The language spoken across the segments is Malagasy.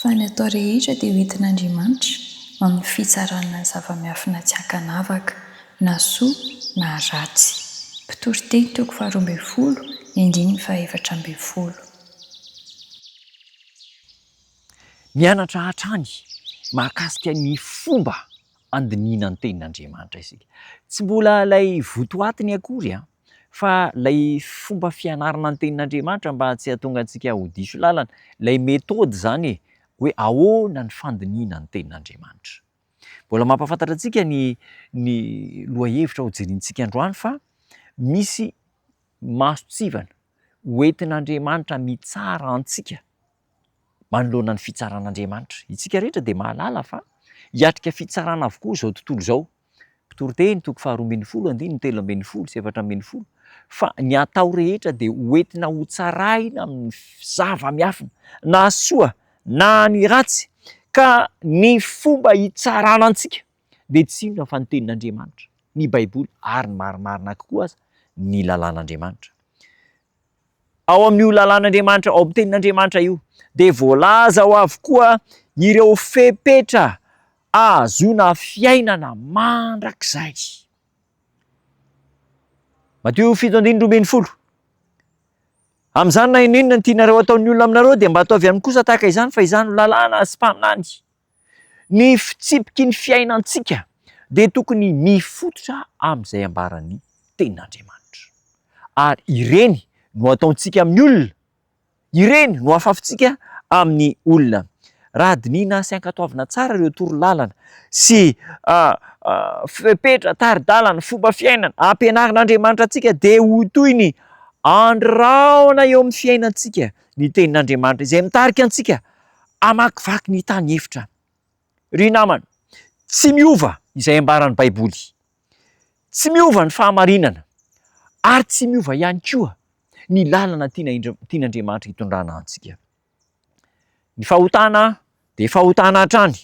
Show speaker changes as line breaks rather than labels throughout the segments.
fa ny atao rehetra dia hoentin'Andriamanitra amin'ny fitsarana ny zava-miafina tsy ankanavaka na soa na ratsy. Mpitory teny 12:4-11.
Mianatra hatrany mahakasika ny fomba andinina ny tenin'Andriamanitra isika. Tsy mbola ilay votoatiny akory fa ilay fomba fianarana ny tenin'Andriamanitra mba tsy hahatonga antsika ho diso lalana. Ilay metody zany hoe ahoana ny fandinina ny tenin'Andriamanitra. Mbola mampahafantatra antsika ny lohahevitra ho jerentsika androany fa misy masotsivana hoentin'Andriamanitra mitsara antsika manoloana ny fitsaran'Andriamanitra. Itsika rehetra dia mahalala fa hiatrika fitsarana avokoa izao tontolo izao. Mpitory teny 12:13-17. Fa ny atao rehetra dia hoentina ho tsaraina amin'ny zava-miafina na soa na ny ratsy, ka ny fomba hitsarana antsika dia tsy inona fa ny tenin'Andriamanitra, ny Baiboly, ary ny marimarina kokoa aza ny lalàn'Andriamanitra. Ao amin'io lalàn'Andriamanitra, ao amin'ny tenin'Andriamanitra io dia voalaza ho avokoa ireo fepetra ahazoana fiainana mandrakizay. Mateo 7:20. Amin'izany na inona ny tianareo ataon'ny olona aminareo dia mba ataovy ihany kosa tahaka izany, fa izany lalàna sy mpaminany. Ny fitsipiky ny fiainantsika dia tokony mifototra amin'izay ambaran'ny tenin'Andriamanitra. Ary ireny no ataontsika amin'ny olona, ireny no afafontsika amin'ny olona. Raha dinihina sy ankatoavina tsara ireo torolalana sy fepetra tari-dalana, fomba fiainana ampianarin'Andriamanitra antsika dia ho toy ny andraona eo amin'ny fiainantsika ny tenin'Andriamanitra izay mitarika antsika hamakivaky ny tany efitra. Ry namana, tsy miova izay ambaran'ny Baiboly, tsy miova ny fahamarinana, ary tsy miova ihany koa ny lalana tian'Andriamanitra hitondrana antsika. Ny fahotana dia fahotana hatrany,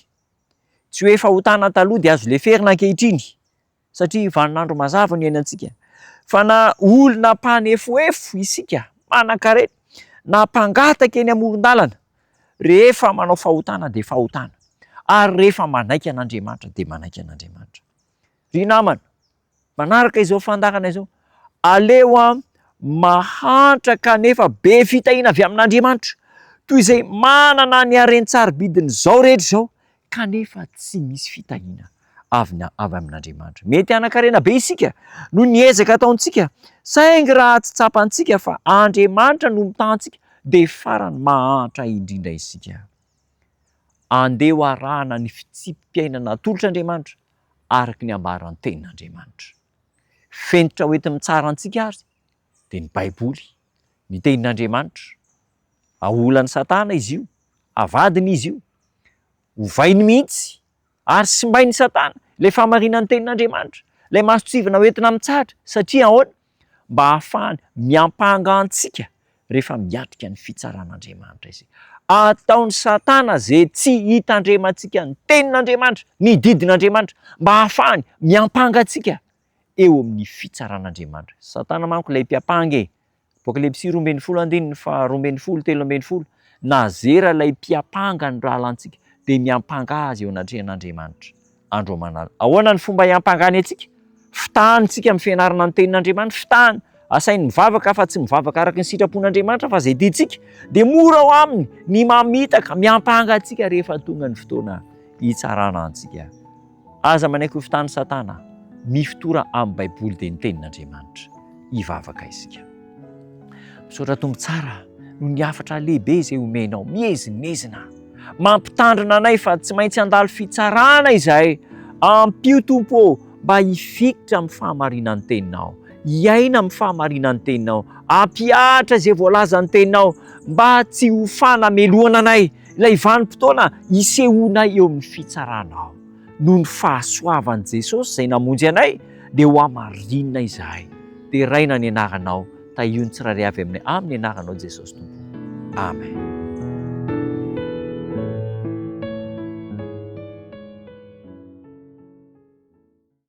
tsy hoe fahotana taloha dia azo leferina ankehitriny satria vaninandro mazava no iainantsika. Fa na olona mpanefoefo isika, manan-karena, na mpangataka eny amoron-dalana, rehefa manao fahotana dia fahotana, ary rehefa manaiky an'Andriamanitra dia manaiky an'Andriamanitra. Ry namana, manaraka izao fandarana izao, aleo mahantra kanefa be fitahiana avy amin'Andriamanitra, toy izay manana ny harena-tsarobidiny izao rehetra izao, kanefa tsy misy fitahiana avy amin'Andriamanitra. Mety hanan-karena be isika no niezaka ataontsika, saingy raha tsy tsapantsika fa Andriamanitra no mitantsika dia farany mahantra indrindra isika. Andeha arahana ny fitsipim-piainana atolotr'Andriamanitra araka ny ambaran'ny tenin'Andriamanitra. Fenitra hoentin'ny mitsara antsika azy dia ny Baiboly, ny tenin'Andriamanitra. Aolan'ny Satana izy io, avadiny izy io, hovainy mihitsy ary simbain'ny Satana ilay fahamarinan'ny tenin'Andriamanitra, ilay masotsivana hoentina mitsahatra, satria ahoana? Mba ahafahany miampanga antsika rehefa miatrika ny fitsaran'Andriamanitra izy. Ataon'ny Satana izay tsy hitandremantsika ny tenin'Andriamanitra, ny didin'Andriamanitra, mba ahafahany miampanga antsika eo amin'ny fitsaran'Andriamanitra. Satana manko ilay mpiampanga Apokalipsy 12:13-17. Nazera ilay mpiampanga ny rahalantsika dia miampanga azy eo anatrehan'Andriamanitra andro aman'alina. Ahoana ny fomba hiampangany antsika? Fitahantsika amin'ny fianarana ny tenin'Andriamanitra, fitahany asainy mivavaka fa tsy mivavaka araka ny sitrapon'Andriamanitra fa izay tiantsika, dia mora ao aminy ny mamitaka miampanga antsika rehefa tonga ny fotoana hitsarana antsika. Aza manaiky ho fitahan'ny Satana, mifotora amin'ny Baiboly dia ny tenin'Andriamanitra hivavaka isika. Misaotra tombo tsara no ny hafatra lehibe izay omenao, miezinezina, mampitandrina anay fa tsy maintsy handalo fitsarana izahay. Ampio Tompo mba hifikitra amin'ny fahamarinan'ny teninao, hiaina amin'ny fahamarinan'ny teninao, ampiatra izay voalaza ny teninao, mba tsy ho fanameloana anay ilay vanim-potoana hisehoanay eo amin'ny fitsaranao. Noho ny fahasoavan'i Jesosy izay namonjy anay dia ho hamarinina izahay. Dia raina ny anaranao, tahion'ny tsirairay avy aminay amin'ny anaranao Jesosy Tompo. Amen.